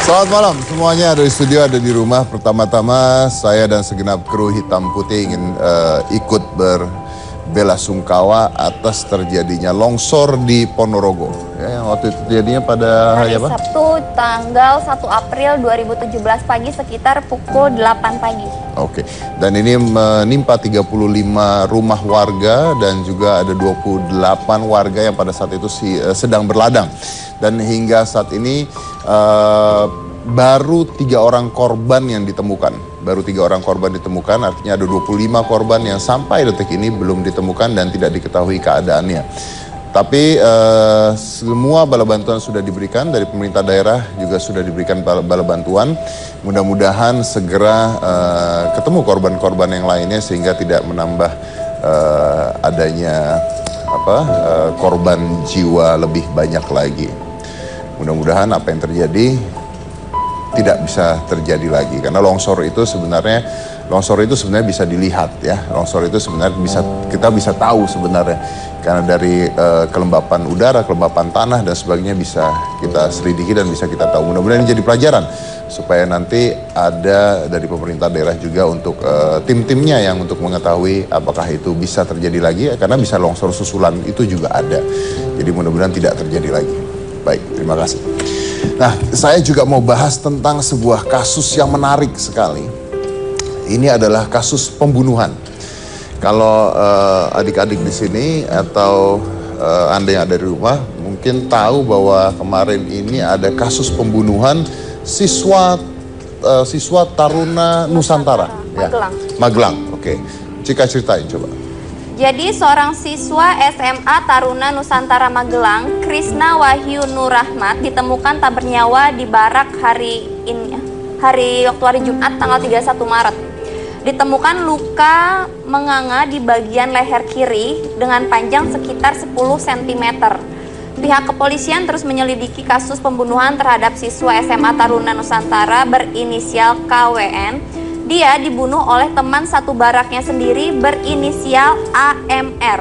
Selamat malam semuanya, ada di studio, ada di rumah. Pertama-tama saya dan segenap kru Hitam Putih ingin ikut berbelasungkawa atas terjadinya longsor di Ponorogo. Ya, yang waktu itu terjadinya pada hari apa? Sabtu tanggal 1 April 2017 pagi sekitar pukul 8 pagi. Oke, dan ini menimpa 35 rumah warga dan juga ada 28 warga yang pada saat itu sedang berladang. Dan hingga saat ini baru 3 orang korban yang ditemukan. Baru 3 orang korban ditemukan, artinya ada 25 korban yang sampai detik ini belum ditemukan dan tidak diketahui keadaannya. Tapi semua bala bantuan sudah diberikan dari pemerintah daerah, juga sudah diberikan bala bantuan. Mudah-mudahan segera ketemu korban-korban yang lainnya sehingga tidak menambah adanya korban jiwa lebih banyak lagi. Mudah-mudahan apa yang terjadi tidak bisa terjadi lagi, karena longsor itu sebenarnya bisa dilihat ya. Longsor itu sebenarnya kita bisa tahu sebenarnya, karena dari kelembapan udara, kelembapan tanah dan sebagainya bisa kita selidiki dan bisa kita tahu. Mudah-mudahan ini jadi pelajaran supaya nanti ada dari pemerintah daerah juga untuk tim-timnya yang untuk mengetahui apakah itu bisa terjadi lagi, karena bisa longsor susulan itu juga ada. Jadi mudah-mudahan tidak terjadi lagi. Baik, terima kasih. Nah, saya juga mau bahas tentang sebuah kasus yang menarik sekali. Ini adalah kasus pembunuhan. Kalau adik-adik di sini atau Anda yang ada di rumah mungkin tahu bahwa kemarin ini ada kasus pembunuhan siswa Taruna Nusantara. Magelang. Ya, Magelang, oke. Cika ceritain coba. Jadi seorang siswa SMA Taruna Nusantara Magelang, Krisna Wahyu Nur Rahmat, ditemukan tak bernyawa di barak hari waktu Jumat tanggal 31 Maret. Ditemukan luka menganga di bagian leher kiri dengan panjang sekitar 10 cm. Pihak kepolisian terus menyelidiki kasus pembunuhan terhadap siswa SMA Taruna Nusantara berinisial KWN. Dia dibunuh oleh teman satu baraknya sendiri berinisial AMR.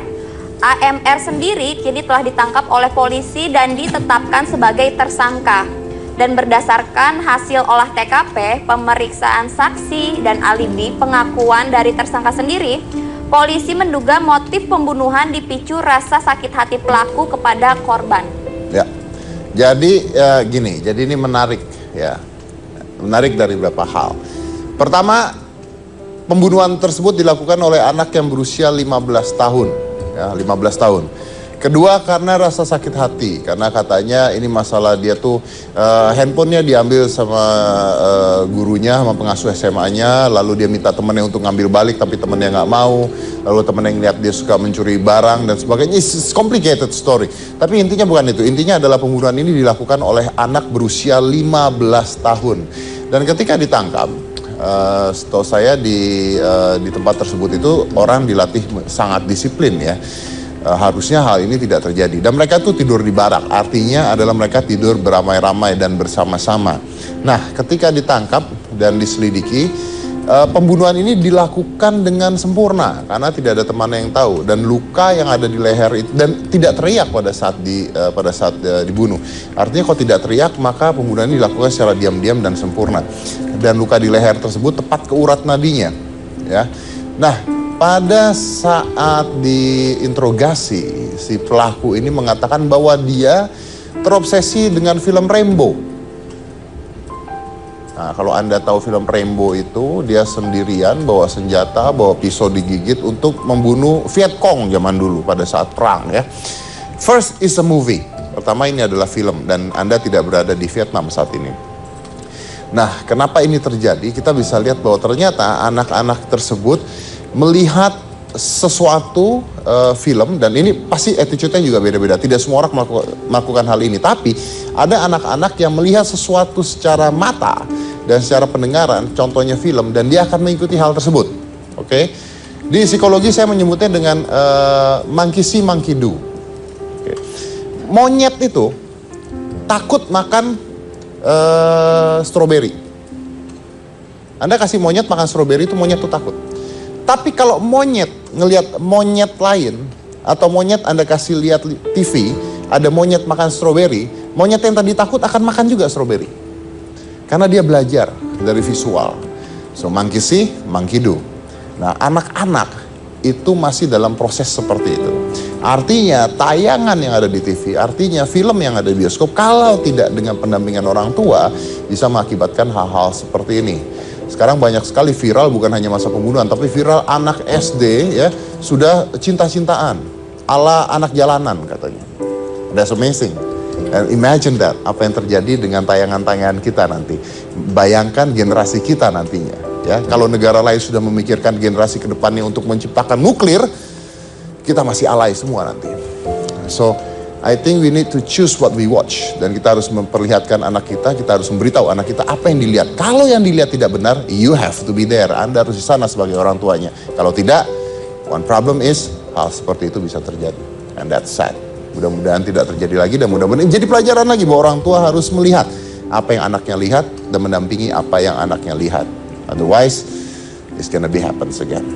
AMR sendiri kini telah ditangkap oleh polisi dan ditetapkan sebagai tersangka. Dan berdasarkan hasil olah TKP, pemeriksaan saksi dan alibi pengakuan dari tersangka sendiri, polisi menduga motif pembunuhan dipicu rasa sakit hati pelaku kepada korban. Ya, jadi gini, jadi ini menarik ya, menarik dari beberapa hal. Pertama, pembunuhan tersebut dilakukan oleh anak yang berusia 15 tahun, ya, 15 tahun. Kedua, karena rasa sakit hati, karena katanya ini masalah dia tuh handphonenya diambil sama gurunya, sama pengasuh SMA-nya, lalu dia minta temennya untuk ngambil balik, tapi temennya nggak mau, lalu temennya ngeliat dia suka mencuri barang dan sebagainya. It's complicated story. Tapi intinya bukan itu, intinya adalah pembunuhan ini dilakukan oleh anak berusia 15 tahun. Dan ketika ditangkap, setahu saya di tempat tersebut itu orang dilatih sangat disiplin ya. Harusnya hal ini tidak terjadi. Dan mereka tuh tidur di barak, artinya adalah mereka tidur beramai-ramai dan bersama-sama. Nah, ketika ditangkap dan diselidiki, pembunuhan ini dilakukan dengan sempurna karena tidak ada teman yang tahu, dan luka yang ada di leher itu dan tidak teriak pada saat dibunuh. Artinya kalau tidak teriak maka pembunuhan ini dilakukan secara diam-diam dan sempurna. Dan luka di leher tersebut tepat ke urat nadinya, ya. Nah, pada saat diinterogasi si pelaku ini mengatakan bahwa dia terobsesi dengan film Rambo. Nah, kalau Anda tahu film Rambo itu, dia sendirian bawa senjata, bawa pisau digigit untuk membunuh Viet Cong zaman dulu pada saat perang ya. First is a movie. Pertama, ini adalah film dan Anda tidak berada di Vietnam saat ini. Nah, kenapa ini terjadi? Kita bisa lihat bahwa ternyata anak-anak tersebut melihat sesuatu film, dan ini pasti attitude-nya juga beda-beda. Tidak semua orang melakukan hal ini, tapi ada anak-anak yang melihat sesuatu secara mata dan secara pendengaran, contohnya film, dan dia akan mengikuti hal tersebut. Oke? Di psikologi saya menyebutnya dengan monkey see, monkey do. Oke. Monyet itu takut makan stroberi. Anda kasih monyet makan stroberi, itu monyet tuh takut. Tapi kalau monyet ngelihat monyet lain, atau monyet Anda kasih lihat TV, ada monyet makan stroberi, monyet yang tadi takut akan makan juga stroberi. Karena dia belajar dari visual. So monkey see, monkey do. Nah anak-anak itu masih dalam proses seperti itu. Artinya tayangan yang ada di TV, artinya film yang ada di bioskop, kalau tidak dengan pendampingan orang tua, bisa mengakibatkan hal-hal seperti ini. Sekarang banyak sekali viral, bukan hanya masa pembunuhan, tapi viral anak SD ya sudah cinta-cintaan ala anak jalanan katanya. That's amazing. And imagine that, apa yang terjadi dengan tayangan-tayangan kita nanti. Bayangkan generasi kita nantinya. Ya, kalau negara lain sudah memikirkan generasi ke depannya untuk menciptakan nuklir, kita masih alay semua nanti. So, I think we need to choose what we watch. Dan kita harus memperlihatkan anak kita harus memberitahu anak kita apa yang dilihat. Kalau yang dilihat tidak benar, you have to be there. Anda harus di sana sebagai orang tuanya. Kalau tidak, one problem is, hal seperti itu bisa terjadi. And that's sad. Mudah-mudahan tidak terjadi lagi dan mudah-mudahan jadi pelajaran lagi bahwa orang tua harus melihat apa yang anaknya lihat dan mendampingi apa yang anaknya lihat. Otherwise, it's gonna be happens again.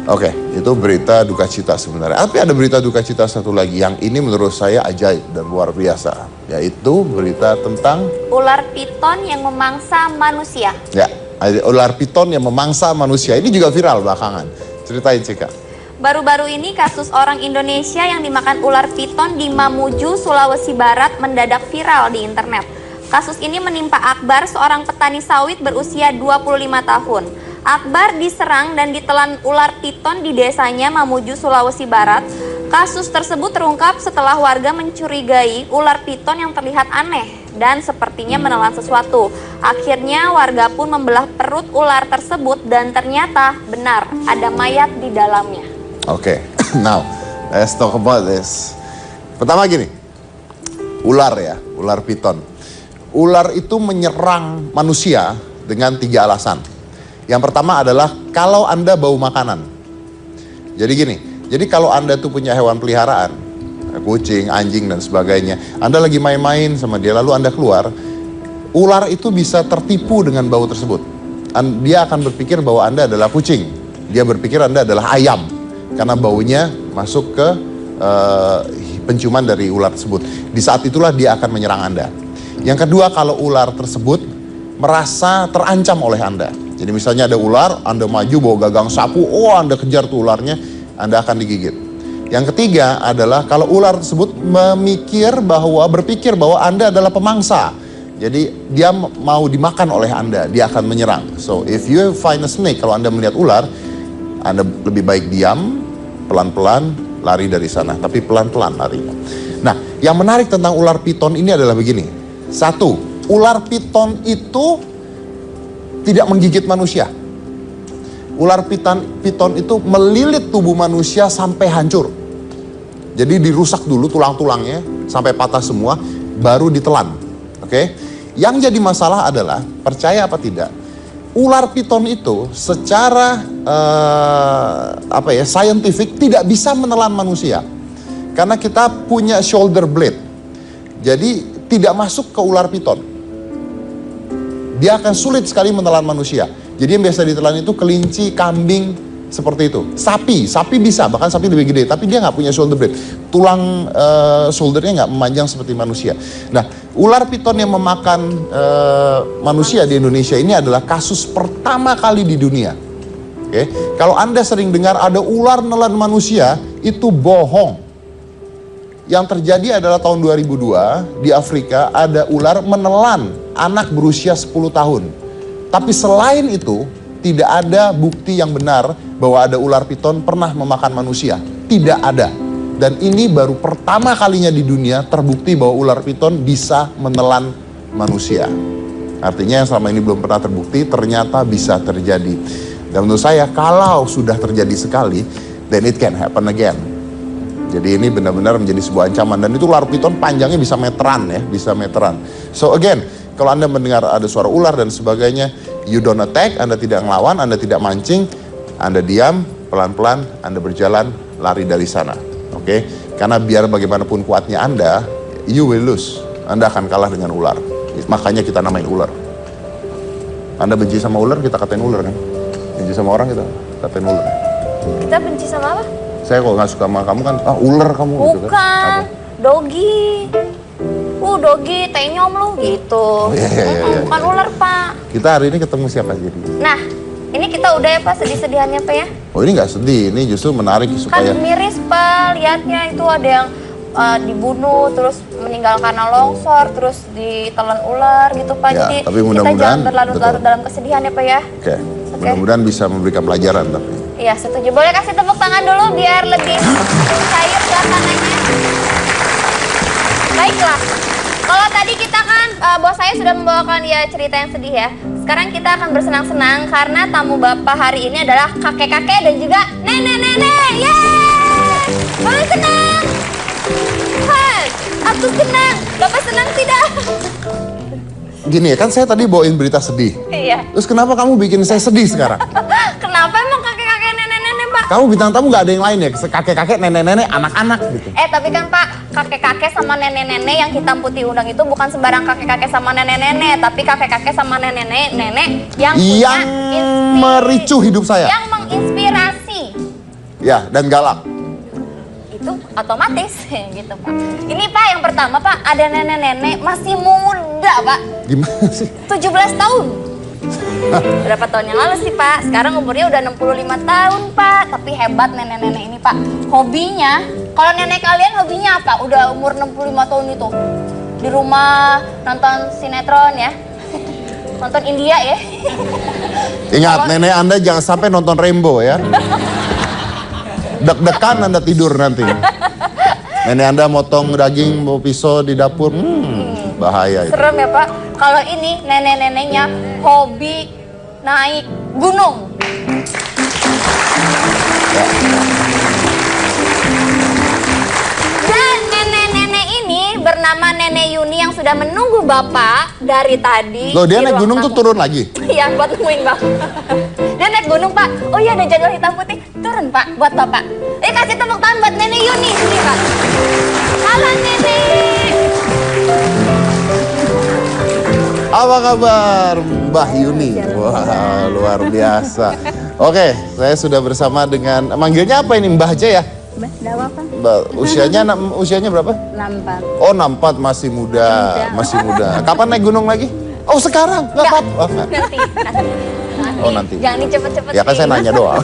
Oke, itu berita duka cita sebenarnya. Tapi ada berita duka cita satu lagi yang ini menurut saya ajaib dan luar biasa. Yaitu berita tentang ular piton yang memangsa manusia. Ya, ular piton yang memangsa manusia. Ini juga viral belakangan. Ceritain Cika. Baru-baru ini kasus orang Indonesia yang dimakan ular piton di Mamuju, Sulawesi Barat mendadak viral di internet. Kasus ini menimpa Akbar, seorang petani sawit berusia 25 tahun. Akbar diserang dan ditelan ular piton di desanya Mamuju, Sulawesi Barat. Kasus tersebut terungkap setelah warga mencurigai ular piton yang terlihat aneh dan sepertinya menelan sesuatu. Akhirnya warga pun membelah perut ular tersebut dan ternyata benar ada mayat di dalamnya. Oke, now let's talk about this. Pertama gini, ular ya, ular piton. Ular itu menyerang manusia dengan 3 alasan. Yang pertama adalah kalau Anda bau makanan. Jadi gini, jadi kalau Anda tuh punya hewan peliharaan, kucing, anjing dan sebagainya, Anda lagi main-main sama dia lalu Anda keluar, ular itu bisa tertipu dengan bau tersebut. Dia akan berpikir bahwa Anda adalah kucing. Dia berpikir Anda adalah ayam karena baunya masuk ke penciuman dari ular tersebut. Di saat itulah dia akan menyerang Anda. Yang kedua, kalau ular tersebut merasa terancam oleh Anda. Jadi misalnya ada ular, Anda maju bawa gagang sapu, Anda kejar tuh ularnya, Anda akan digigit. Yang ketiga adalah kalau ular tersebut berpikir bahwa Anda adalah pemangsa. Jadi dia mau dimakan oleh Anda, dia akan menyerang. So if you find a snake, kalau Anda melihat ular, Anda lebih baik diam, pelan-pelan lari dari sana. Tapi pelan-pelan larinya. Nah, yang menarik tentang ular piton ini adalah begini. 1, ular piton itu tidak menggigit manusia. Ular piton itu melilit tubuh manusia sampai hancur. Jadi dirusak dulu tulang-tulangnya sampai patah semua, baru ditelan. Oke? Yang jadi masalah adalah, percaya apa tidak, ular piton itu secara scientific tidak bisa menelan manusia. Karena kita punya shoulder blade. Jadi tidak masuk ke ular piton. Dia akan sulit sekali menelan manusia. Jadi yang biasa ditelan itu kelinci, kambing, seperti itu. Sapi bisa, bahkan sapi lebih gede, tapi dia nggak punya shoulder blade. Tulang shouldernya nggak memanjang seperti manusia. Nah, ular piton yang memakan manusia di Indonesia ini adalah kasus pertama kali di dunia. Oke, kalau Anda sering dengar ada ular nelan manusia, itu bohong. Yang terjadi adalah tahun 2002 di Afrika ada ular menelan anak berusia 10 tahun. Tapi selain itu tidak ada bukti yang benar bahwa ada ular piton pernah memakan manusia. Tidak ada. Dan ini baru pertama kalinya di dunia terbukti bahwa ular piton bisa menelan manusia. Artinya yang selama ini belum pernah terbukti ternyata bisa terjadi. Dan menurut saya kalau sudah terjadi sekali, then it can happen again. Jadi ini benar-benar menjadi sebuah ancaman. Dan itu ular piton panjangnya bisa meteran ya, bisa meteran. So again, kalau Anda mendengar ada suara ular dan sebagainya, you don't attack, Anda tidak ngelawan, Anda tidak mancing, Anda diam, pelan-pelan, Anda berjalan, lari dari sana. Oke? Karena biar bagaimanapun kuatnya Anda, you will lose. Anda akan kalah dengan ular. Makanya kita namain ular. Anda benci sama ular, kita katain ular kan? Benci sama orang, kita katain ular. Kita benci sama apa? Saya kalau nggak suka sama kamu kan, ular kamu gitu kan? Bukan, doggy. Dogi, tenyom lu gitu. Iya. Bukan ular Pak. Kita hari ini ketemu siapa jadi? Nah, ini kita udah ya Pak sedih-sedihannya Pak ya. Oh ini nggak sedih, ini justru menarik supaya. Kan miris Pak, lihatnya itu ada yang dibunuh, terus meninggal karena longsor, terus ditelan ular gitu Pak. Ya, Jadi tapi kita mudah-mudahan, jangan berlarut-larut betul. dalam kesedihan ya Pak ya. Oke, mudah-mudahan bisa memberikan pelajaran tapi. Iya setuju. Boleh kasih tepuk tangan dulu biar lebih cair suasananya. Baiklah. Kalau tadi kita kan bos saya sudah membawakan ya cerita yang sedih ya. Sekarang kita akan bersenang-senang karena tamu Bapak hari ini adalah kakek-kakek dan juga nenek-nenek. Yeay! Bapak senang. Hai, aku senang. Bapak senang tidak? Gini ya, kan saya tadi bawain berita sedih. Iya. Terus kenapa kamu bikin saya sedih sekarang? Kenapa emang kakek-kakek nenek-nenek Pak? Kamu bintang tamu nggak ada yang lain ya? Kakek-kakek, nenek-nenek, anak-anak gitu. Tapi kan Pak, kakek-kakek sama nenek-nenek yang hitam putih undang itu bukan sembarang kakek-kakek sama nenek-nenek, tapi kakek-kakek sama nenek-nenek yang punya mericu hidup saya. Yang menginspirasi. Ya, dan galak. Itu otomatis gitu Pak. Ini Pak yang pertama Pak, ada nenek-nenek masih muda Pak. Gimana sih? 17 tahun. Berapa tahun yang lalu sih Pak? Sekarang umurnya udah 65 tahun Pak. Tapi hebat nenek-nenek ini Pak. Hobinya, kalau nenek kalian hobinya apa? Udah umur 65 tahun itu. Di rumah nonton sinetron ya. Nonton India ya. Ingat, nenek Anda jangan sampai nonton Rainbow ya. Deg-degan Anda tidur nanti. Nenek Anda motong daging, mau pisau di dapur, bahaya itu. Serem ya Pak. Kalau ini nenek-neneknya hobi naik gunung. Dan nenek-nenek ini bernama Nenek Yuni yang sudah menunggu Bapak dari tadi. Loh, dia di naik ruang gunung tuh tamu. turun lagi? Iya, buat nemuin Bapak. Dia naik gunung Pak. Oh iya, ada jadwal hitam putih. Turun Pak, buat Bapak. Kasih tepuk tangan buat Nenek Yuni. Sini Pak. Halo Nenek. Apa kabar Mbah Yuni? Wah, luar biasa. Oke, saya sudah bersama dengan, manggilnya apa ini, Mbah aja ya? Mbak, apa? Mbak, usianya berapa? 64. Oh, 64, masih muda, masih muda. Kapan naik gunung lagi? Oh, sekarang? Nggak apa-apa. Nanti. Oh, nanti. Jangan cepet-cepet. Ya kan saya nanya doang.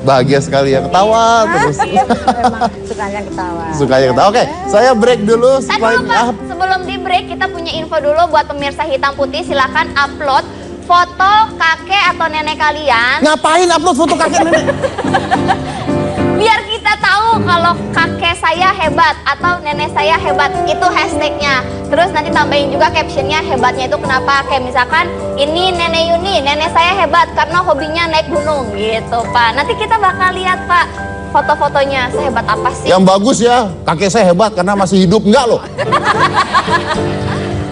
Bahagia sekali ya, ketawa terus. Iya, memang sukanya ketawa. Sukanya ketawa. Oke, saya break dulu. Tadi Pak, sebelum di break kita punya info dulu buat pemirsa hitam putih. Silakan upload foto kakek atau nenek kalian. Ngapain upload foto kakek nenek? Biar kita tahu kalau kakek saya hebat atau nenek saya hebat, itu hashtagnya. Terus nanti tambahin juga captionnya hebatnya itu kenapa. Kayak misalkan ini Nenek Yuni, nenek saya hebat karena hobinya naik gunung gitu Pak. Nanti kita bakal lihat Pak foto-fotonya, sehebat apa sih. Yang bagus ya, kakek saya hebat karena masih hidup. Enggak loh.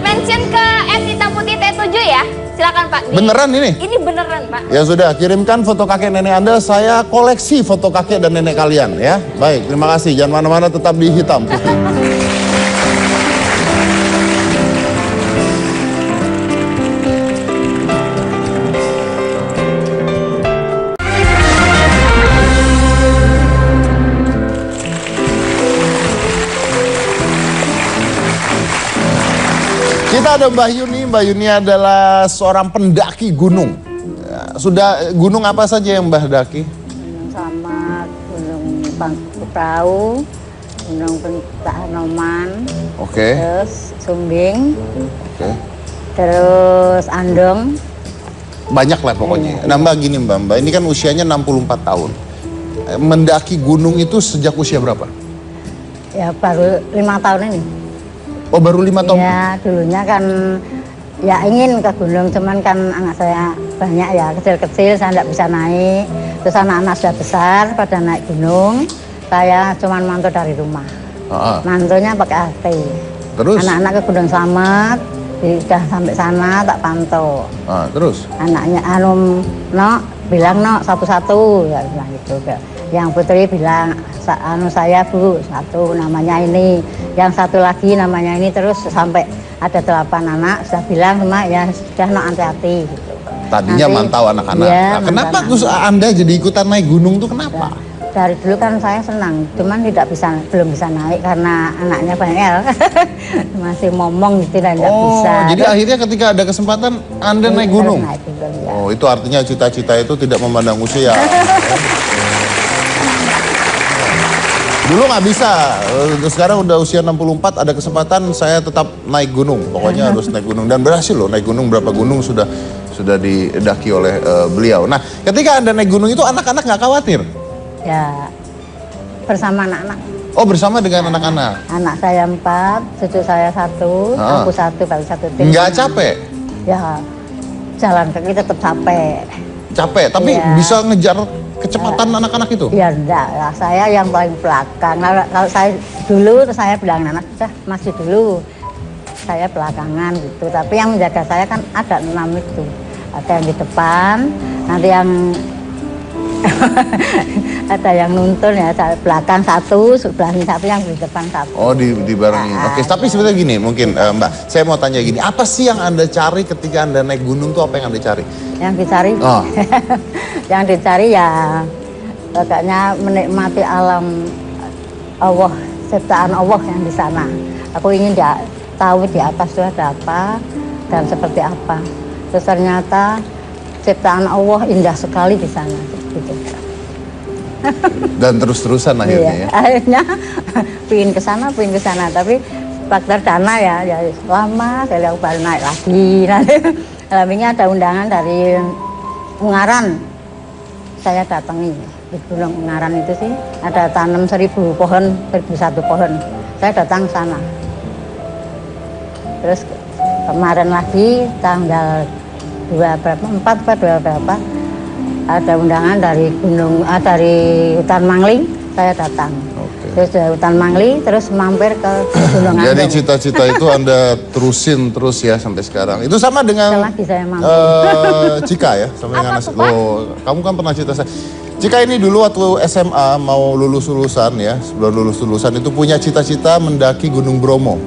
Mention ke @hitamputit7 ya. Silakan Pak. Beneran ini? Ini beneran Pak. Ya sudah, kirimkan foto kakek nenek Anda. Saya koleksi foto kakek dan nenek kalian ya. Baik, terima kasih. Jangan mana-mana, tetap di Hitam Putih. Kita ada Mbah Yuni. Mbah Yuni adalah seorang pendaki gunung. Ya, sudah gunung apa saja yang Mbah daki? Gunung Slamet, Gunung Bangku Perahu, Gunung Hanoman, Oke. terus Sumbing, Oke. terus Andong. Banyak lah pokoknya. Nah Mbak gini Mbak, ini kan usianya 64 tahun. Mendaki gunung itu sejak usia berapa? Ya baru 5 tahun ini. Oh baru 5 tahun? Ya dulunya kan ya ingin ke gunung, cuman kan anak saya banyak ya, kecil-kecil saya tidak bisa naik. Terus anak-anak sudah besar pada naik gunung, saya cuman mantau dari rumah. Mantunya pakai AT. Terus? Anak-anak ke Gunung Slamet, sudah sampai sana tak pantau. Terus? Anaknya bilang satu-satu, ya bilang gitu. Yang putri bilang saya Bu, satu namanya ini, yang satu lagi namanya ini, terus sampai ada 8 anak sudah bilang sama ya sudah hati-hati gitu. Tadinya Nanti, mantau anak-anak. Ya, Nah, kenapa anak-anak. terus Anda jadi ikutan naik gunung tuh kenapa? dari dulu kan saya senang, cuman belum bisa naik karena anaknya banyak. Masih momong gitu dan tidak bisa. Jadi akhirnya ketika ada kesempatan Anda naik gunung? Naik gunung, ya. Oh, itu artinya cita-cita itu tidak memandang usia. Dulu nggak bisa, sekarang udah usia 64, ada kesempatan saya tetap naik gunung. Pokoknya harus naik gunung, dan berhasil loh naik gunung, berapa gunung sudah didaki oleh beliau. Nah, ketika Anda naik gunung itu anak-anak nggak khawatir? Ya, bersama anak-anak. Oh, bersama dengan anak-anak? Anak saya 4, cucu saya 1, aku 1, baru 1 tim. Nggak capek? Ya, jalan kaki tetap capek. Capek, tapi Iya. bisa ngejar kecepatan anak-anak itu? Ya enggak lah, saya yang paling belakang. Kalau saya dulu, terus saya bilang anak, masih dulu. Saya belakangan gitu, tapi yang menjaga saya kan ada 6 itu. Ada yang di depan, nanti yang ada yang nuntun ya, belakang 1, sebelahnya 1, yang di depan 1. Oh, dibarengin. Oke, tapi sebenarnya gini, mungkin Mbak, saya mau tanya gini, apa sih yang Anda cari ketika Anda naik gunung tuh, apa yang Anda cari? Yang dicari, yang dicari ya pokoknya menikmati alam Allah, ciptaan Allah yang di sana. Aku ingin tahu di atas itu ada apa dan seperti apa. Terus ternyata ciptaan Allah indah sekali di sana. Gitu. Dan terus-terusan akhirnya Iya, ya? akhirnya pingin ke sana, tapi faktor dana ya lama, saya baru naik lagi. Alaminya ada undangan dari Ungaran, saya datangi di Gunung Ungaran itu sih, ada tanam 1000 pohon, 1001 pohon, saya datang ke sana. Terus kemarin lagi tanggal 4 atau 2 berapa, ada undangan dari dari hutan Mangling, saya datang. Terus dari hutan Mangling, terus mampir ke Gunung Andong. Jadi cita-cita itu Anda terusin terus ya sampai sekarang. Itu sama dengan Selagi saya mampu. Cika ya, sama dengan loh, kamu kan pernah cerita saya. Cika ini dulu waktu SMA mau lulusan ya, sebelum lulusan itu punya cita-cita mendaki Gunung Bromo.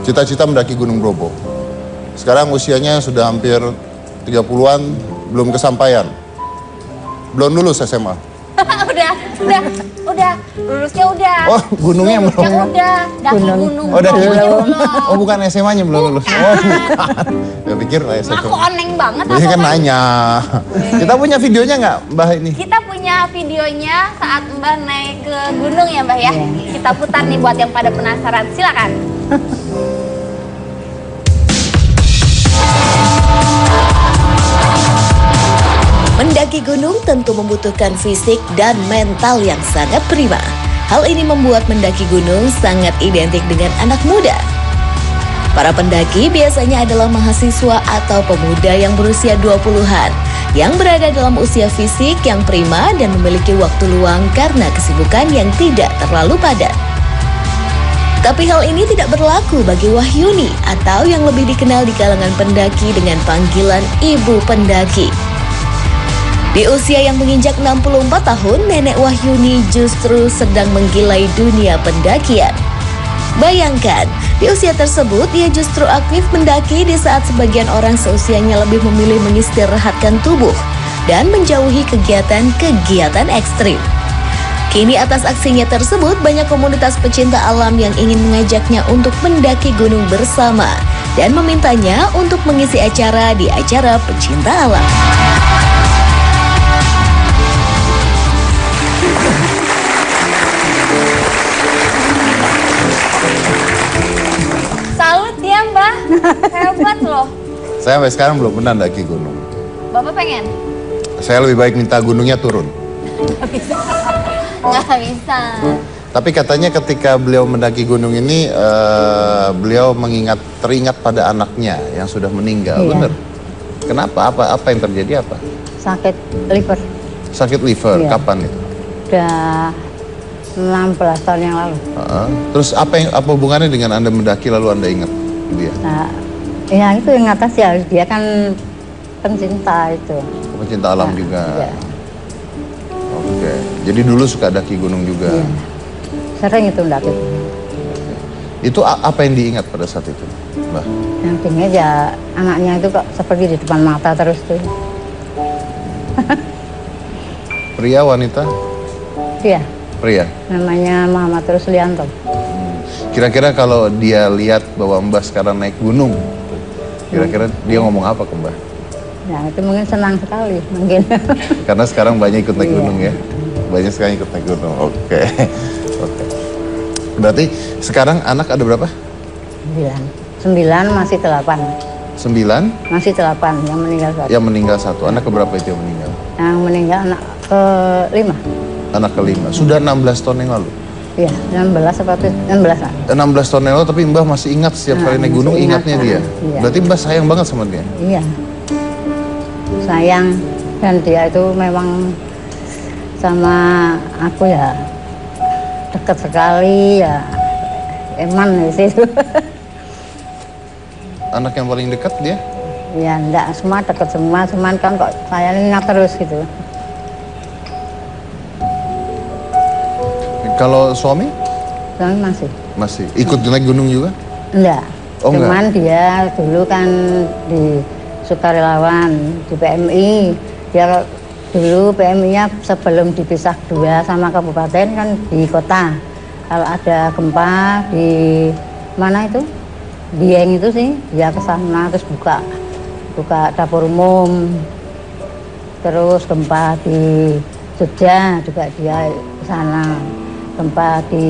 Cita-cita mendaki Gunung Bromo. Sekarang usianya sudah hampir 30-an, belum kesampaian. Belum lulus SMA. udah, lulusnya udah. Oh, gunungnya belum. Lulusnya udah, daki gunung. Oh, daki belum. Oh, bukan SMA-nya belum lulus. Oh, bukan. Gak pikir lah SMA. Aku oneng banget. Dia kan nanya. Kita punya videonya nggak, Mbah ini? Kita punya videonya saat Mbah naik ke gunung ya, Mbah ya. Kita putar nih buat yang pada penasaran. Silakan. Mendaki gunung tentu membutuhkan fisik dan mental yang sangat prima. Hal ini membuat mendaki gunung sangat identik dengan anak muda. Para pendaki biasanya adalah mahasiswa atau pemuda yang berusia 20-an yang berada dalam usia fisik yang prima dan memiliki waktu luang karena kesibukan yang tidak terlalu padat. Tapi hal ini tidak berlaku bagi Wahyuni atau yang lebih dikenal di kalangan pendaki dengan panggilan Ibu Pendaki. Di usia yang menginjak 64 tahun, Nenek Wahyuni justru sedang menggilai dunia pendakian. Bayangkan, di usia tersebut ia justru aktif mendaki di saat sebagian orang seusianya lebih memilih mengistirahatkan tubuh dan menjauhi kegiatan-kegiatan ekstrim. Kini atas aksinya tersebut, banyak komunitas pecinta alam yang ingin mengajaknya untuk mendaki gunung bersama dan memintanya untuk mengisi acara di acara pecinta alam. Salut ya, Mbah. Hebat loh. Saya sampai sekarang belum pernah daki gunung. Bapak pengen? Saya lebih baik minta gunungnya turun. Nggak bisa. Tapi katanya ketika beliau mendaki gunung ini, beliau teringat pada anaknya yang sudah meninggal, Iya. benar? Kenapa? Apa yang terjadi apa? Sakit liver, Sakit liver, Iya. kapan itu? udah 16 tahun yang lalu. Terus apa hubungannya dengan Anda mendaki lalu Anda ingat dia? Nah, ya itu yang atas ya, dia kan pencinta itu. Pecinta alam Nah, juga. iya. Oke. Jadi dulu suka daki gunung juga. Iya. Sering itu mendaki. Itu apa yang diingat pada saat itu, Mbak? Yang diingat ya anaknya itu kok seperti di depan mata terus tuh. Pria, wanita? Dia Pria. namanya Muhammad Ruslianto. Kira-kira kalau dia lihat bahwa Mbah sekarang naik gunung, kira-kira dia ngomong apa ke Mbah? Ya itu mungkin senang sekali mungkin. Karena sekarang banyak ikut naik Iya. gunung ya. Banyak sekali ikut naik gunung. Oke. Oke. Berarti sekarang anak ada berapa? 9 masih 8. 9 Masih 8 yang meninggal satu. yang meninggal satu. Anak keberapa itu yang meninggal? Yang meninggal anak ke-5. Anak kelima. Sudah 16 tahun yang lalu. Iya, 16 apa 16 lah. 16 tahun yang lalu tapi Mbah masih ingat setiap kali naik gunung masih ingat, ingatnya dia. iya. Berarti Mbah sayang banget sama dia. Iya. Sayang dan dia itu memang sama aku ya dekat sekali ya. Eman di situ. Anak yang paling dekat dia? Ya enggak semua dekat semua, cuman kan kok saya ingat terus gitu. Kalau suami? Cuman masih. Masih. Ikut naik gunung juga? Enggak. Oh, enggak. Cuman dia dulu kan di sukarelawan di PMI. Dia dulu PMI-nya sebelum dipisah 2 sama kabupaten kan di kota. Kalau ada gempa di mana itu? Dieng itu sih, dia ke sana terus buka dapur umum. Terus gempa di Jogja juga dia ke sana. Gempa di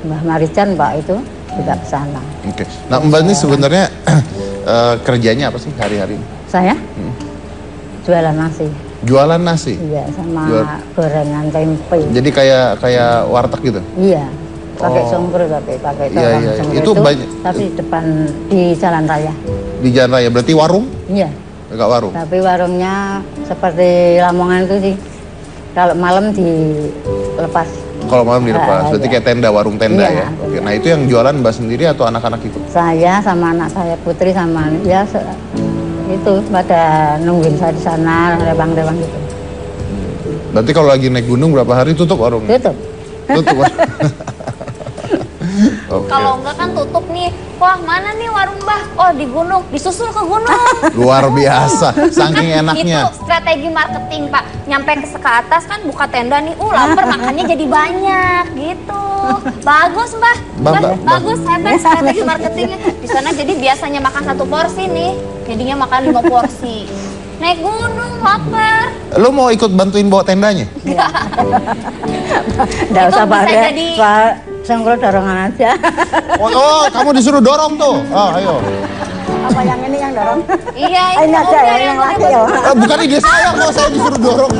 Mbah Marijan Pak itu juga ke sana. Oke. Nah Mbak ini sebenarnya kerjanya apa sih hari-hari? Saya jualan nasi. Jualan nasi? Iya, sama Jual- gorengan tempe. Jadi kayak warteg gitu? Iya, pakai Oh. songkro tapi pakai Iya, tolong iya. songkro Itu banyak- tapi depan di jalan raya. Di jalan raya, berarti warung? Iya, Enggak warung? tapi warungnya seperti Lamongan itu sih. Kalau malam dilepas. Kalau malam dilepas, berarti iya. kayak tenda, warung tenda Iya, ya? Oke, iya. nah itu yang jualan Mbak sendiri atau anak-anak ikut? Saya sama anak saya Putri sama ya itu pada nungguin saya di sana rebang-rebang gitu. Berarti kalau lagi naik gunung berapa hari tutup warung? Tutup. Tutup. Oke. Kalau enggak kan tutup nih. Wah, mana nih warung Mbah? Oh, di gunung, disusul ke gunung. Luar biasa, saking Itu enaknya. strategi marketing, Pak. Nyampe ke atas kan buka tenda nih. Lapar makannya jadi banyak gitu. Bagus, Mbah. Mbah, Bagus, hebat strategi marketingnya. Di sana jadi biasanya makan 1 porsi nih, jadinya makan 5 porsi. Naik gunung, lapar. Lu mau ikut bantuin bawa tendanya? Nggak Itu usah bisa pakai jadi- Pak songkro dorongan aja. Oh, kamu disuruh dorong tuh. Oh, ayo. Apa yang ini yang dorong? Iya, Ini aja udah ya, yang laki ya. Bukan ide saya kok, saya disuruh dorong.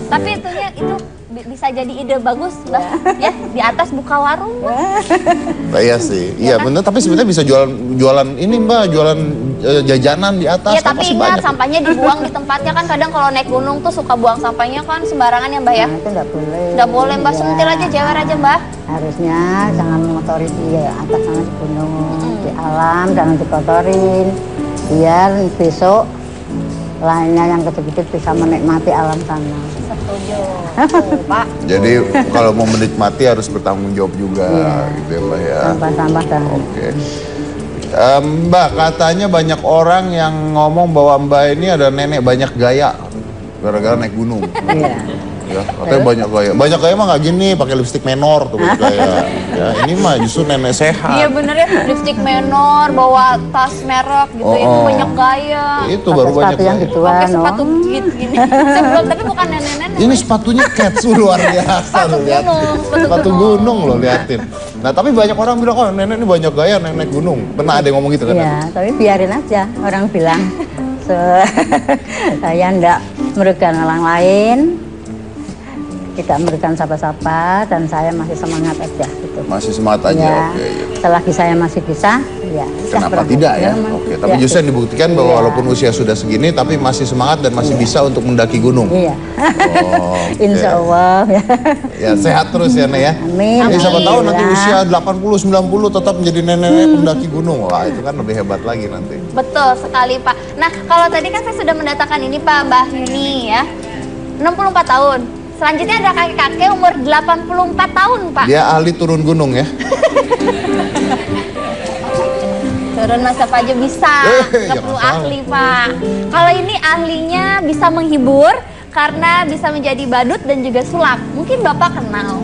Tapi itu bisa jadi ide bagus, Mbah. Ya, di atas buka warung. Nah, iya sih, iya bener. Tapi sebenarnya bisa jualan ini Mbak, jualan jajanan di atas. Iya, kan tapi masih ingat banyak. sampahnya dibuang di tempatnya kan. Kadang kalau naik gunung tuh suka buang sampahnya kan sembarangan ya, Mbah ya. Nah, itu nggak boleh. Nggak boleh, Mbah. Iya. Sentil aja, jewer aja, Mbah. Harusnya jangan mengotori di atas sana di gunung, di alam jangan dikotorin. Biar besok lainnya yang kecil-kecil bisa menikmati alam sana. Setuju. Tuh, Pak. Jadi kalau mau menikmati harus bertanggung jawab juga, Iya. gitu ya Mbak ya. Sampah-sampah dan Oke. Mbak, katanya banyak orang yang ngomong bahwa Mbak ini ada nenek banyak gaya gara-gara naik gunung. iya. Ya, katanya banyak gaya. Banyak gaya mah nggak gini, pakai lipstik menor tuh banyak gaya. Ya, ini mah justru nenek Iya sehat. bener ya, lipstick menor, bawa tas merek gitu, itu Oh. banyak gaya. Itu Pakai baru banyak sepatu yang gaya. gituan, Pakai no. sepatu gitu gini. Sebelum, tapi bukan nenek-nenek. Ini sepatunya cats luar biasa Sepatu loh lihat. gunung, sepatu Sepatu gunung. gunung loh liatin. Nah tapi banyak orang bilang oh nenek ini banyak gaya nenek gunung. Pernah ada yang ngomong gitu kan? Iya, tapi biarin aja orang bilang saya ndak merugikan orang lain, tidak merugikan siapa-siapa dan saya masih semangat aja gitu. Masih semangat aja. Ya, Oke. Iya. selagi saya masih bisa, ya. Kenapa siapa tidak ya? memang Oke. tidak. Tapi justru yang dibuktikan bahwa Iya. walaupun usia sudah segini tapi masih semangat dan masih bisa untuk mendaki gunung. Iya. Oh, oke. Insya Allah ya. Ya sehat terus ya Nek ya. Amin. Jadi siapa tahu nanti Alhamdulillah. usia 80 90 tetap menjadi nenek-nenek pendaki gunung. Wah, itu kan lebih hebat lagi nanti. Betul sekali, Pak. Nah, kalau tadi kan saya sudah mendatangkan ini Pak Mbah Yuni ya. 64 tahun. Selanjutnya ada kakek-kakek umur 84 tahun, Pak. Dia ahli turun gunung ya. Turun mah siapa aja bisa, Ya nggak perlu masalah. ahli Pak. Kalau ini ahlinya bisa menghibur karena bisa menjadi badut dan juga sulap. Mungkin Bapak kenal.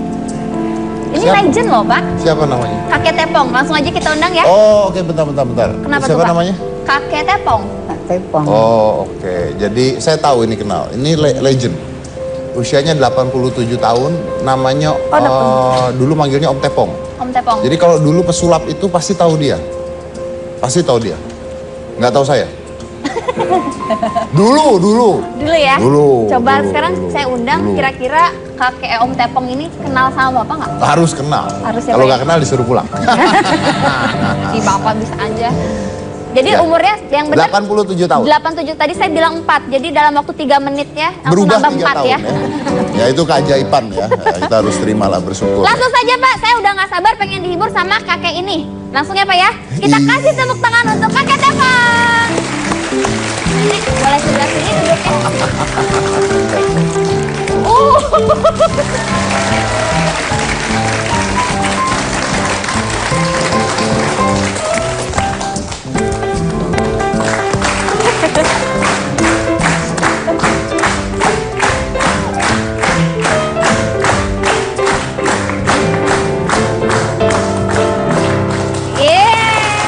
Ini Siapa? legend loh Pak. Siapa namanya? Kakek Tepong. Langsung aja kita undang ya. Oh, oke, bentar. Kenapa Siapa tuh Pak? namanya? Kakek Tepong. Pak Tepong. Oh, oke. Jadi saya tahu ini kenal. Ini legend. Usianya 87 tahun. Namanya dulu manggilnya Om Tepong. Om Tepong. Jadi kalau dulu pesulap itu pasti tahu dia. Pasti tahu dia. Nggak tahu saya. Dulu. Dulu ya. Dulu. Coba dulu, sekarang dulu, saya undang dulu. kira-kira kakek Om Tepong ini kenal sama Bapak nggak? Harus kenal. Harus ya, Kalau Pak, nggak kenal disuruh pulang. Si Bapak bisa aja. Jadi Ya. umurnya yang benar 87 tahun. 87. Tadi saya bilang 4. Jadi dalam waktu 3 menit ya. Langsung Berubah nambah 3 4 tahun ya. ya. Itu keajaiban ya. Kita harus terimalah, bersyukur. Langsung saja Pak, saya udah nggak sabar pengen dihibur sama kakek ini. Langsung ya Pak ya. Kita kasih tepuk tangan untuk kakek Tepong. Nenek, boleh sebelah sini duduknya. Yeah.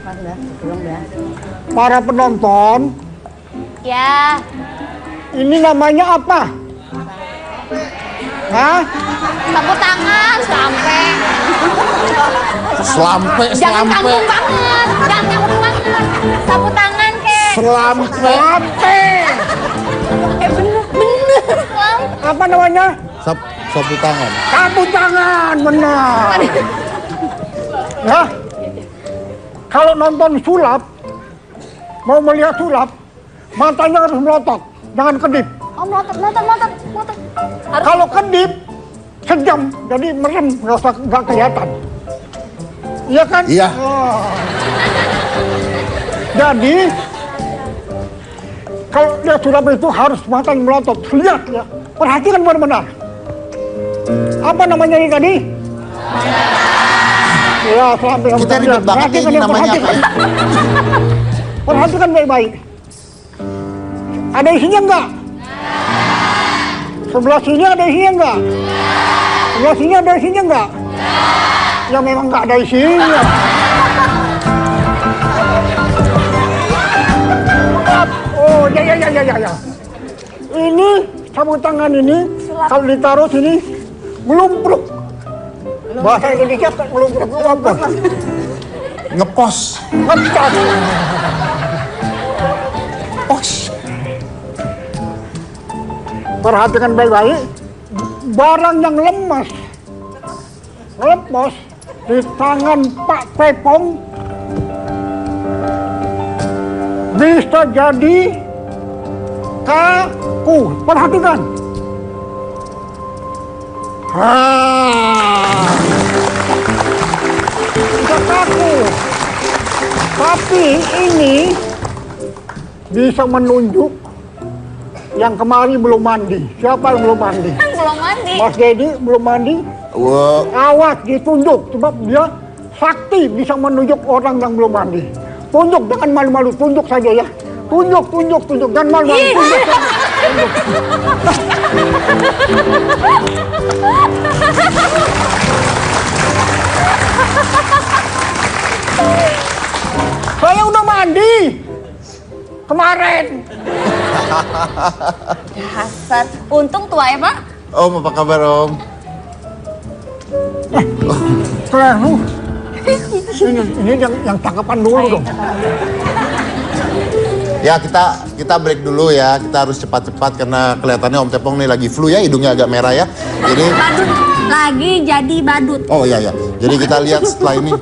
Mas, ya, belum ya. Para penonton, Ya, ini namanya apa? Hah? sapu tangan sampai. Selampe. Jangan canggung banget, jangan canggung banget. Sapu tangan kek. Selampe. Bener. Apa namanya? Sapu tangan. Sapu tangan, benar. Ya. Kalau nonton sulap, mau melihat sulap, matanya harus melotot, jangan kedip. Oh, melotot. Harus. Kalau kedip, sejam, jadi merem, nggak kelihatan. Iya kan? Iya. Oh. Jadi, kalau lihat sulap itu harus matanya melotot, lihat ya, perhatikan benar-benar. Apa namanya ini tadi? Ya, sampai Kita ribet banget ya, ini namanya apa ya? Perhatikan baik-baik. Ada isinya enggak? Sebelah sini ada isinya enggak? Sebelah sini ada isinya enggak? Ya memang enggak ada isinya. Oh, ya. Ini sapu tangan ini kalau ditaruh sini melumpruk. Bahasa Indonesia melumpruk itu apa? Ngepos. Ngecas. Pos. Perhatikan baik-baik, barang yang lemas, lepas di tangan Pak Tepong bisa jadi kaku. Perhatikan. Bisa kaku. Tapi ini bisa menunjuk yang kemari belum mandi. Siapa yang belum mandi? Belum mandi. Mas Dedi belum mandi. Wow. Awas ditunjuk sebab dia sakti bisa menunjuk orang yang belum mandi. Tunjuk, jangan malu-malu, tunjuk saja ya. Tunjuk, jangan malu-malu. Tunjuk. Saya udah mandi kemarin. Dasar. Untung tua ya Pak. Om, apa kabar Om? Keren lu. Ini yang tangkapan dulu dong. Ya kita break dulu ya. Kita harus cepat-cepat karena kelihatannya Om Tepong nih lagi flu ya, hidungnya agak merah ya. Jadi Badut lagi jadi badut. oh iya. Jadi kita lihat setelah ini.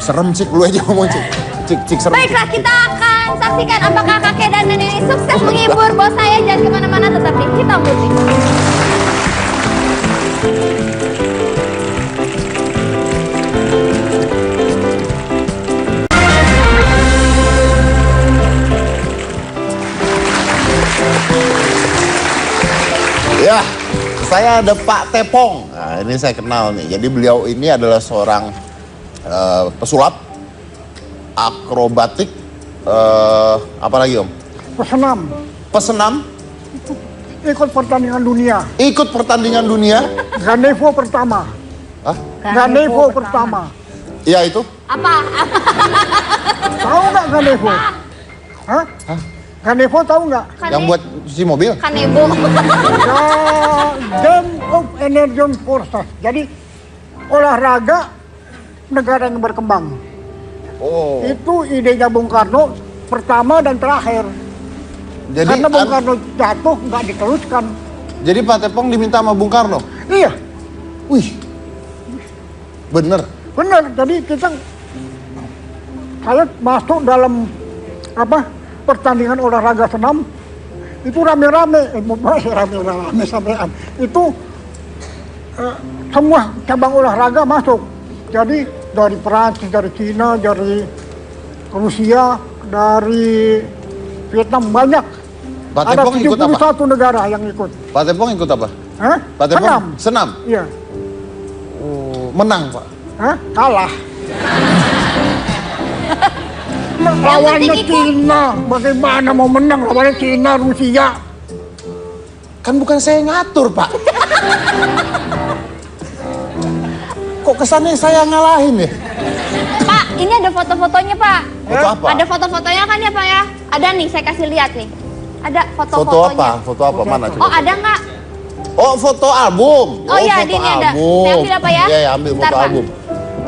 Serem Cik, lu aja ngomong Cik serem. Baiklah, kita akan saksikan apakah kakek dan nenek ini sukses menghibur bos saya. Jangan kemana-mana, tetap di Hitam Putih. Ya, saya ada Pak Tepong. Nah, ini saya kenal nih. Jadi beliau ini adalah seorang pesulap, akrobatik, apa lagi Om? pesenam. Pesenam, Ikut pertandingan dunia. ikut pertandingan dunia. Ganevo pertama. Hah? Ganevo pertama. Iya itu. Apa? Tahu nggak Ganevo? Hah? Ganevo tahu nggak? Yang buat cuci mobil. Kanebo. Game of Energy Forces. Jadi olahraga negara yang berkembang. Oh. Itu idenya Bung Karno pertama dan terakhir. Jadi Karena Bung Karno jatuh nggak diteruskan. jadi Pak Tepong diminta sama Bung Karno. Iya, Wih. Bener. benar. Jadi saya masuk dalam pertandingan olahraga senam itu rame-rame, rame-rame sampean. Itu semua cabang olahraga masuk. Jadi dari Perancis, dari Cina, dari Rusia, dari Vietnam banyak. Pak Ada Tepong ikut apa? 71 negara yang ikut. Pak Tepong ikut apa? Hah? Pak Tepong Senam. senam. Iya. Oh, menang, Pak. Hah? Kalah. Lawannya Cina, bagaimana mau menang? Lawannya Cina, Rusia. Kan bukan saya yang ngatur, Pak. Kok kesannya saya ngalahin ya? Pak, ini ada foto-fotonya, Pak. Foto apa? Ada foto-fotonya kan ya, Pak ya? Ada nih, saya kasih lihat nih. Ada Foto foto-fotonya. apa? Foto apa? Mana coba? Oh, ada nggak? Oh, foto album. Oh, iya, foto ini ada. album. Saya ambil apa ya? Iya, ambil Bentar, foto Pak. album.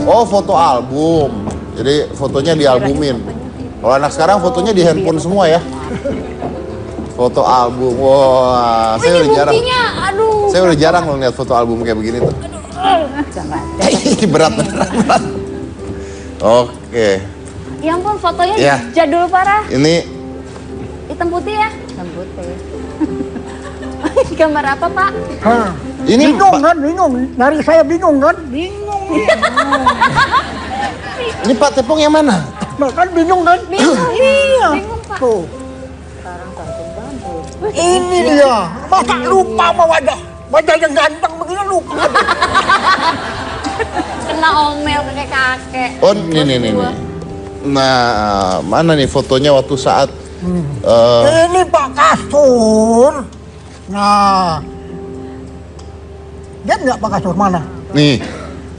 Oh, foto album. Jadi fotonya dialbumin. Kalau anak sekarang fotonya di handphone semua ya. Foto album. Wah, saya Ini udah jarang. buktinya, aduh. Saya udah jarang loh lihat foto album kayak begini tuh. Ini berat berat. Oke. Ya ampun, fotonya Iya. jadul parah. Ini Hitam putih ya? Hitam putih. Gambar apa, Pak? Hah. Ini Bingung Pak- kan? Bingung. Nyari saya bingung kan? Bingung. ini Pak Tepong yang mana? Nah, kan bingung kan? Bingung. Iya. Bingung, Pak. Tuh. Ini dia. Masa lupa sama wajah? Wajah yang ganteng begini lupa. Kena omel kakek-kakek. Oh, ini. Nah, mana nih fotonya waktu saat Ini Pak Kasur. Nah. Lihat nggak Pak Kasur mana? nih.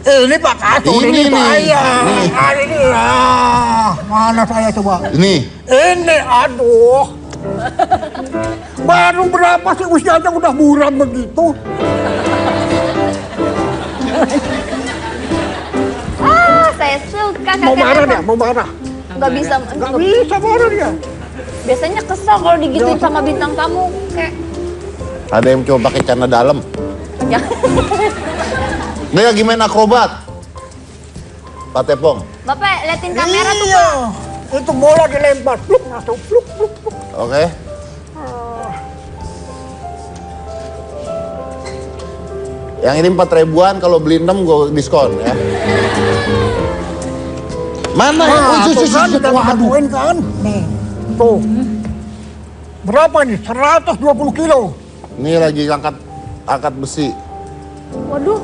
Ini Pak Kasur, Ini ini nih. saya. Nih. Ini lah. Mana saya coba? Ini. Ini aduh. Baru berapa sih usianya udah buram begitu? Ah, saya suka Mau kakek marah dia, Tepong. mau marah. Nggak bisa. Nggak bisa marah dia. Biasanya kesel kalau digituin sama bintang tamu. Kayak, Ada yang coba pakai celana dalam. jangan. Dia lagi main akrobat. Pak Tepong. Bapak, liatin kamera tuh, Iya. Pak. Itu bola dilempar, pluk masuk, pluk. Oke. Yang ini 4.000-an, kalau beli 6 gue diskon ya. Mana ya? Nah, Oh, tuh kan udah waduh. ditentuin kan? Nih, tuh. Berapa nih? 120 kilo. Ini lagi angkat besi. Waduh,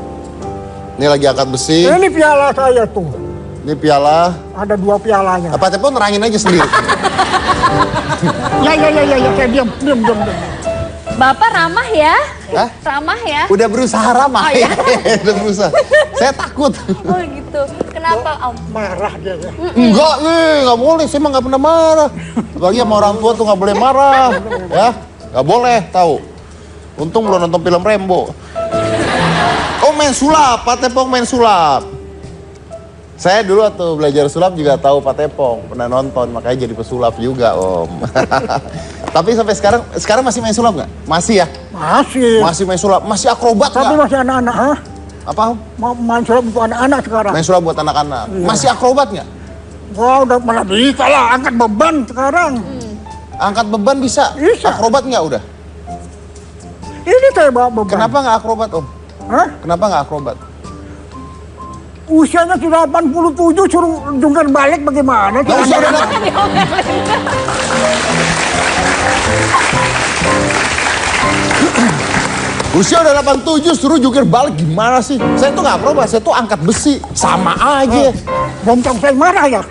Ini lagi angkat besi. Ini piala saya tuh. Ini piala. Ada 2 pialanya. Pak Tepong nerangin aja sendiri. Ya, saya diam. Bapak ramah ya? Hah? Ramah ya? Udah berusaha ramah. Oh, iya. Udah berusaha. Saya takut. Oh gitu. Kenapa, Om? Marah dia ya. Enggak nih, nggak boleh. Saya mah nggak pernah marah. Apalagi sama orang tua tuh nggak boleh marah. Ya, nggak boleh tahu. Untung belum nonton film Rambo. Oh, main sulap. Pak Tepong main sulap. Saya dulu waktu belajar sulap juga tahu Pak Tepong. Pernah nonton, makanya jadi pesulap juga, Om. Tapi sampai sekarang masih main sulap nggak? Masih ya? Masih. Masih main sulap. Masih akrobat Tapi nggak? masih anak-anak, ha? Apa, Om? Mau main sulap untuk anak-anak sekarang. Main sulap buat anak-anak. Iya. Masih akrobat nggak? Wah, udah malah bisa lah, angkat beban sekarang. Angkat beban bisa? Bisa. Akrobat nggak udah? Ini saya bawa beban. Kenapa nggak akrobat, Om? Hah? Kenapa nggak akrobat? Usianya sudah 87, suruh jungkir balik bagaimana? Nggak usah, udah. Usia udah 87 suruh jungkir balik gimana sih? Saya tuh nggak akrobat, saya tuh angkat besi. Sama aja. Boncong saya marah ya?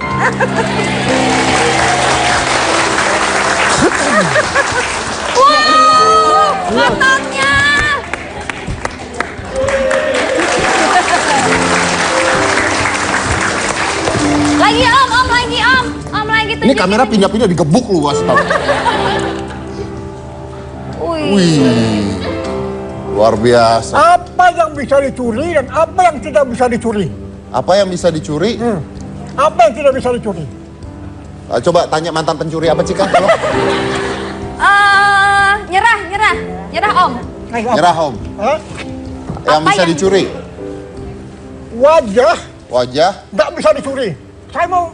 Wow, ngototnya. Lagi om lagi om lagi Ini kamera pindah-pindah digebuk lu gua tahu. Wih, luar biasa. Apa yang bisa dicuri dan apa yang tidak bisa dicuri? Apa yang bisa dicuri? Apa yang tidak bisa dicuri? Coba tanya mantan pencuri apa Cika? Tolong. Nyerah om. Nyerah Om. Hah? Yang Apa bisa yang- dicuri? Wajah Wajah. nggak bisa dicuri. Saya mau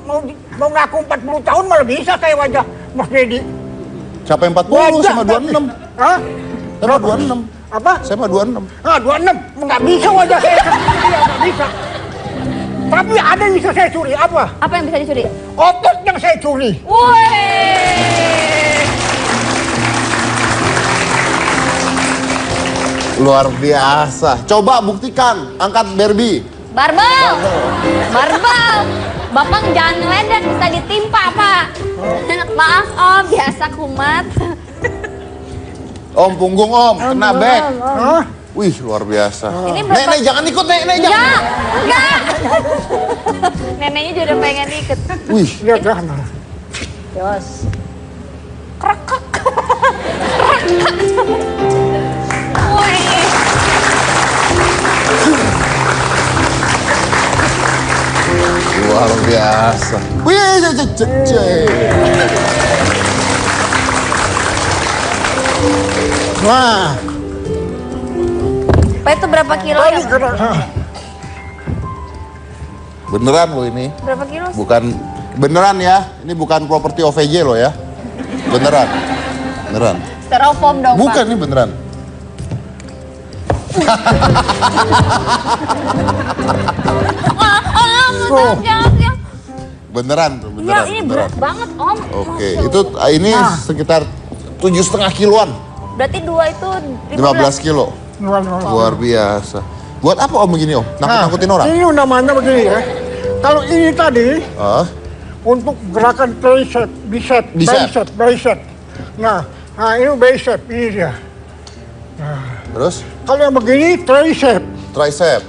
ngaku 40 tahun malah bisa saya wajah Mas Dedi. Siapa yang 40 sama 26? Hah? Saya mah 26. Apa? Saya mah 26. Ah, 26. Nggak bisa wajah saya seperti dia, nggak bisa. Tapi ada yang bisa saya curi, apa? Apa yang bisa dicuri? Otot yang saya curi. Wih. Luar biasa. Coba buktikan, angkat Barbie. Barbel. Bapak jangan ngeledek, bisa ditimpa pak. Maaf om, biasa kumat. Om punggung Om, kena back. Hah? Wih, luar biasa. Ini Nek, jangan ikut, Nek, jangan. Ya, enggak. Neneknya juga udah pengen ikut. Wih, Lihat dah. Nah. Yos. Wih. luar biasa. Wih, Nah, Pak itu berapa kilo ya? balik ke nah. Beneran loh ini. Berapa kilo? Bukan, beneran ya. Ini bukan properti OVJ loh ya. Beneran. Beneran. Styrofoam dong Bukan, pak. ini beneran. Jangan. Beneran tuh, Ya beneran. ini beneran. berat banget om. Oke, itu ini sekitar 7,5 kiloan. Berarti dua itu 15 kilo. Luar biasa. Buat apa Om begini Om? Nakut-nakutin orang? Ini namanya begini ya. Kalau ini tadi Ah, untuk gerakan tricep, bicep, bicep. Nah, ini bicep, ini dia. terus Kalau yang begini tricep. tricep.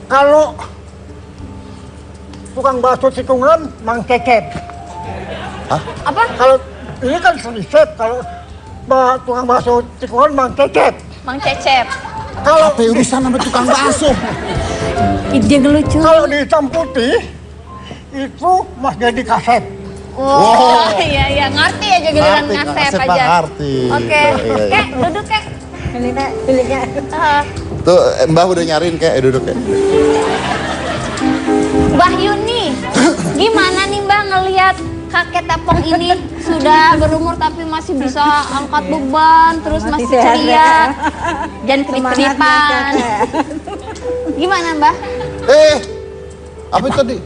Kalau tukang bakso tikungan, Mang Cecep. Apa? Kalau ini kan tricep, kalau tukang bakso tikungan, Mang Cecep. Mang Cecep. Kalau Apa urusan sama tukang bakso? Ide ngelucu. kalau di hitam putih itu Mas Dedi Kasep. Oh, iya ngerti aja giliran Ngerti, ngasep ngasep aja. ngerti. Oke. Iya, iya. Kek, duduk kek. Ini Kak, pilihnya. Tuh Mbah udah nyariin kayak duduk ya. Mbah Yuni, gimana nih Mbah ngelihat kakek tepong ini sudah berumur tapi masih bisa angkat beban, terus masih sehat, ceria, ya. jangan kedip-kedipan. Gimana Mbah? Apa itu tadi?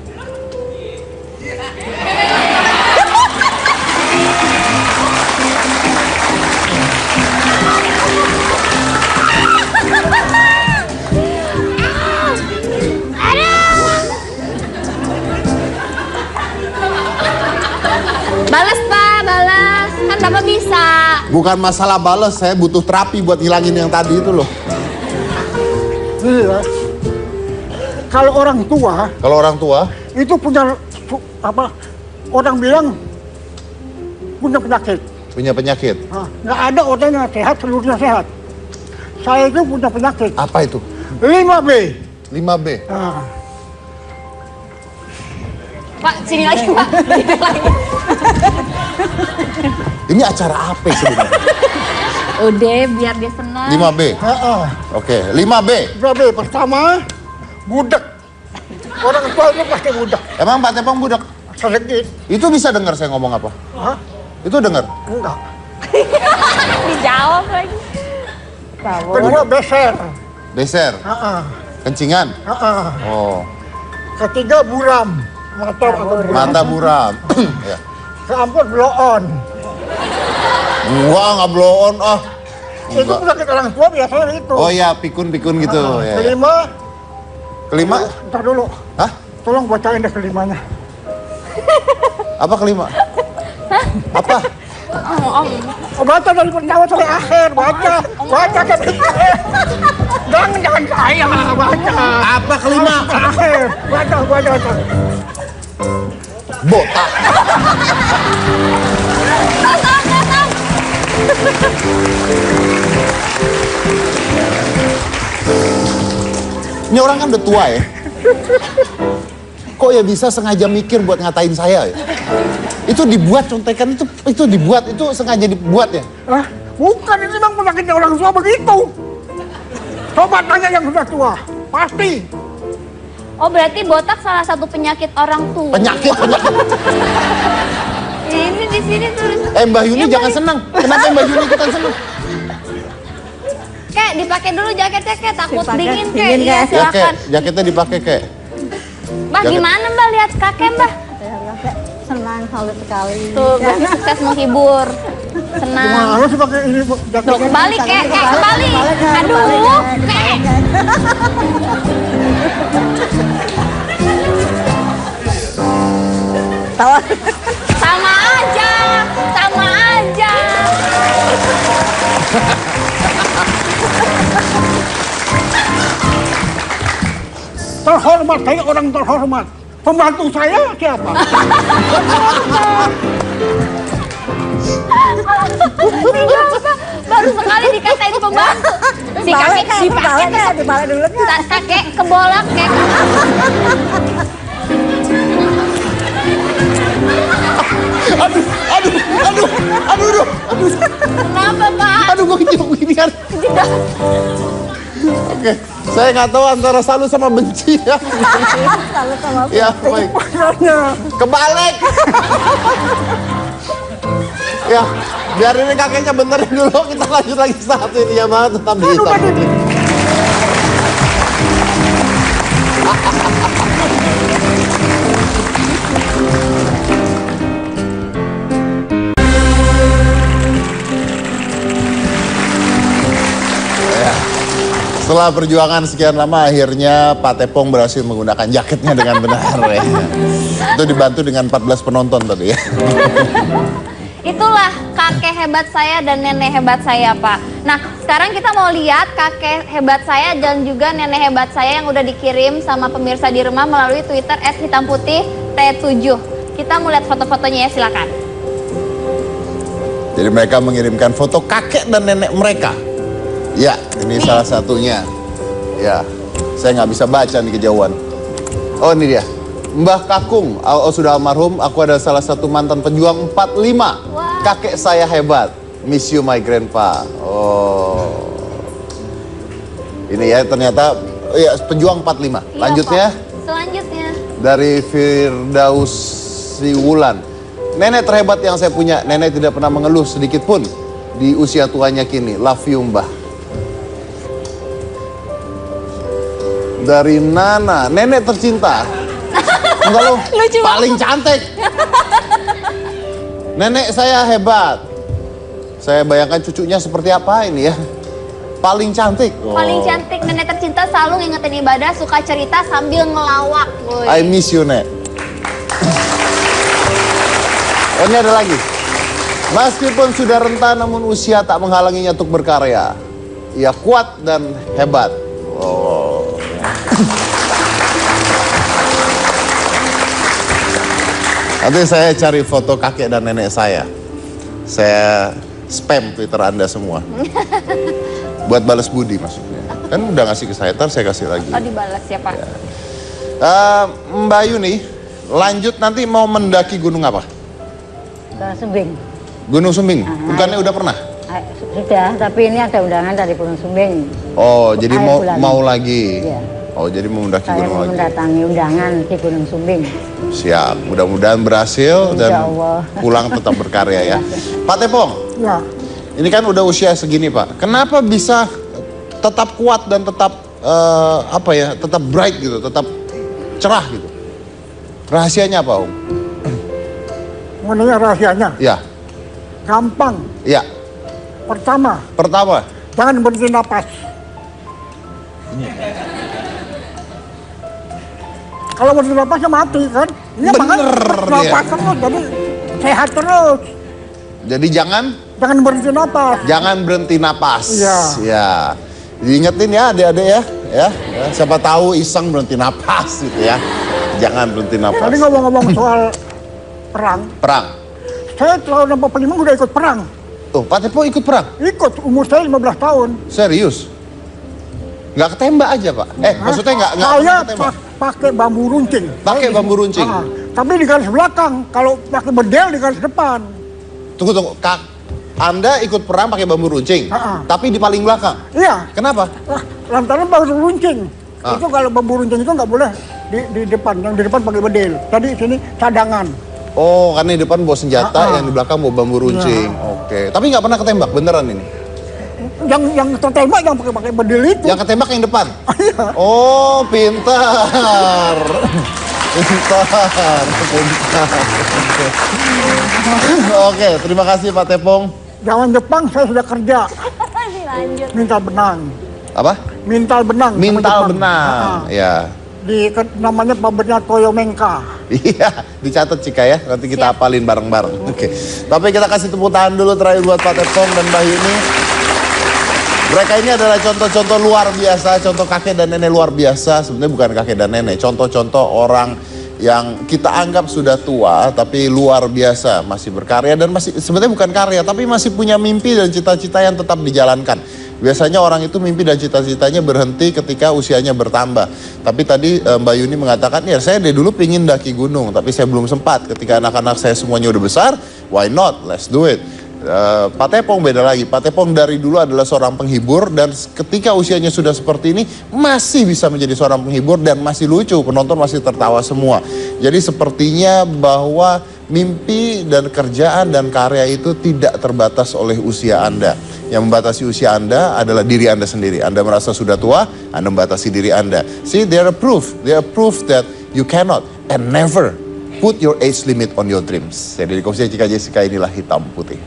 Balas Pak, balas. Kan Bapak bisa. Bukan masalah bales, saya butuh terapi buat hilangin yang tadi itu loh. Iya. Kalau orang tua Kalau orang tua, itu punya apa? Orang bilang punya penyakit. punya penyakit. Nah, nggak ada orang yang sehat seluruhnya sehat. Saya itu punya penyakit. Apa itu? 5B. 5B. Nah, Pak, sini lagi Pak. Sini lagi. Ini acara apa sebenarnya? Udah, biar dia senang. 5B. Oke, 5B. 5B pertama budak. Orang tua itu pasti budak. Emang Pak Tepong budak? Sedikit. Itu bisa dengar saya ngomong apa? Hah? Itu dengar? Enggak. Dijawab lagi. Kedua beser. Beser, kencingan. Oh, Ketiga buram. Mata atau buram. mata buram. Ya. Keempat blow on. Gua nggak blow on, ah. Itu Enggak. penyakit orang tua biasanya itu. Oh ya, pikun-pikun gitu. Ya, ya. Kelima, Kelima? ntar dulu. Hah? Tolong bacain deh kelimanya. Apa kelima? Apa? Oh, baca dari pertama sampai akhir, baca dari akhir. Jangan saya, baca. Apa kelima? Akhir, baca. Botak. Ini orang kan udah tua ya. Kok ya bisa sengaja mikir buat ngatain saya ya? Itu dibuat contekan itu dibuat, itu sengaja dibuat ya? Hah? Bukan, ini memang penyakitnya orang tua begitu. Coba tanya yang sudah tua, pasti. Oh berarti botak salah satu penyakit orang tua. Penyakit. Ini di sini tulis. Mbak Yuni jangan senang. Kenapa Mbak Yuni ikutan senang? Kek dipakai dulu jaketnya kek, takut Dipakai, dingin kek. dingin, Iya Kek. Ya silakan. kek, jaketnya dipakai kek. Mbah gimana mbah lihat kakek mbah? Senang sekali. Tuh berarti sukses menghibur. Senang. Gimana sih pakai ini Tuh jaketnya? kembali kek, kembali. Aduh kek. Tawa. Sama aja. Terhormat, saya orang terhormat. Pembantu saya siapa? Baru sekali dikatain pembantu. Si kakek si dibalik dulu. kakek kebolak kek. Aduh. Kenapa pak? Aduh, gue kejauh beginian. Oke, saya nggak tahu antara salu sama benci ya. Salut sama Ya, baik. Makanya. Kebalik. Ya, biar ini kakeknya benerin dulu, kita lanjut lagi satu ini ya, Bang. Tetap di hitam. Setelah perjuangan sekian lama, akhirnya Pak Tepong berhasil menggunakan jaketnya dengan benar ya. Itu dibantu dengan 14 penonton tadi ya. Itulah kakek hebat saya dan nenek hebat saya, Pak. Nah, sekarang kita mau lihat kakek hebat saya dan juga nenek hebat saya yang udah dikirim sama pemirsa di rumah melalui Twitter @hitamputih-7. Kita mau lihat foto-fotonya ya, silakan. Jadi mereka mengirimkan foto kakek dan nenek mereka. Ya, ini salah satunya. Ya, saya nggak bisa baca nih kejauhan. Oh, ini dia. Mbah Kakung, sudah almarhum, aku adalah salah satu mantan pejuang 45. Wah. Kakek saya hebat. Miss you my grandpa. Oh. Ini ya ternyata ya pejuang 45. Iya, Lanjutnya Pak. Selanjutnya. dari Firdaus Siwulan. Nenek terhebat yang saya punya. Nenek tidak pernah mengeluh sedikit pun di usia tuanya kini. Love you, Mbah. Dari Nana, nenek tercinta. Enggak loh, Lucu paling cantik. Nenek saya hebat. Saya bayangkan cucunya seperti apa ini ya. Paling cantik. Paling cantik, nenek tercinta selalu ngingetin ibadah, suka cerita sambil ngelawak. Woy. I miss you, Nek. Oh, ini ada lagi. Meskipun sudah renta namun usia tak menghalanginya untuk berkarya. Ia kuat dan hebat. Oh. Nanti saya cari foto kakek dan nenek saya. Saya spam Twitter Anda semua. Buat balas budi maksudnya. Kan udah ngasih ke saya, ntar saya kasih lagi. Oh dibalas ya Pak. Mbak Yuni, lanjut nanti mau mendaki gunung apa? Ke Sumbing. Gunung Sumbing? Bukannya udah pernah? Sudah, tapi ini ada undangan dari Gunung Sumbing. Oh, jadi Akhir bulan mau ini. lagi? Iya. Oh, jadi mau mendaki Saya gunung lagi? mendatangi undangan di Gunung Sumbing. Siap, mudah-mudahan berhasil Insya dan Allah. pulang tetap berkarya ya. Pak Tepong, Ya, ini kan udah usia segini Pak. Kenapa bisa tetap kuat dan tetap tetap bright gitu, tetap cerah gitu? Rahasianya apa Om? mengenai rahasianya. Ya, Gampang. ya. Pertama, jangan berhenti napas. Kalau berhenti napasnya mati kan? Iya, Bener, makanya napas ya. terus, jadi sehat terus. Jadi jangan berhenti napas. Jangan berhenti napas. Iya. Ya. Diingetin ya adik-adik ya. Ya. Siapa tahu iseng berhenti napas gitu ya. Jangan berhenti napas. Tadi ngomong-ngomong soal perang. Perang. Saya tahun 45 udah ikut perang. Tuh, Pak Tepo ikut perang? Ikut, umur saya 15 tahun. Serius? Nggak ketembak aja Pak? Maksudnya nggak Saya pernah ketembak? pakai bambu runcing. Pakai bambu runcing? Tapi di garis belakang, kalau pakai bedel di garis depan. Tunggu. Anda ikut perang pakai bambu runcing, tapi di paling belakang? Iya. Kenapa? Lantaran bambu runcing. Itu kalau bambu runcing itu nggak boleh di depan. Yang di depan pakai bedel. Jadi sini cadangan. Oh, karena di depan bawa senjata, yang di belakang bawa bambu runcing. Oke. Tapi nggak pernah ketembak, beneran ini? Yang tertembak yang pakai bedel itu. Yang ketembak yang depan? Iya. Oh, pintar. Pintar. Oke, terima kasih Pak Tepong. Zaman Jepang saya sudah kerja. Lanjut. Mintal benang. Apa? Mintal benang. sama Mintal Jepang. benang. Ya. Namanya pabriknya Toyomenka. Iya, dicatat Cika ya. Nanti kita hafalin bareng-bareng. Oke. Tapi kita kasih tepuk tangan dulu terakhir buat Pak Tepong dan Mbak Yuni. Mereka ini adalah contoh-contoh luar biasa, contoh kakek dan nenek luar biasa. Sebenarnya bukan kakek dan nenek, contoh-contoh orang yang kita anggap sudah tua tapi luar biasa, masih berkarya dan masih sebenarnya bukan karya tapi masih punya mimpi dan cita-cita yang tetap dijalankan. Biasanya orang itu mimpi dan cita-citanya berhenti ketika usianya bertambah. Tapi tadi Mbak Yuni mengatakan, ya saya dari dulu pingin daki gunung tapi saya belum sempat. Ketika anak-anak saya semuanya udah besar, why not, let's do it. Pak Tepong beda lagi. Pak Tepong dari dulu adalah seorang penghibur dan ketika usianya sudah seperti ini masih bisa menjadi seorang penghibur dan masih lucu, penonton masih tertawa semua. Jadi sepertinya bahwa mimpi dan kerjaan dan karya itu tidak terbatas oleh usia Anda. Yang membatasi usia Anda adalah diri Anda sendiri. Anda merasa sudah tua, Anda membatasi diri Anda. See, they are proof that you cannot and never put your age limit on your dreams. Saya dari Cika Jessica, inilah Hitam Putih.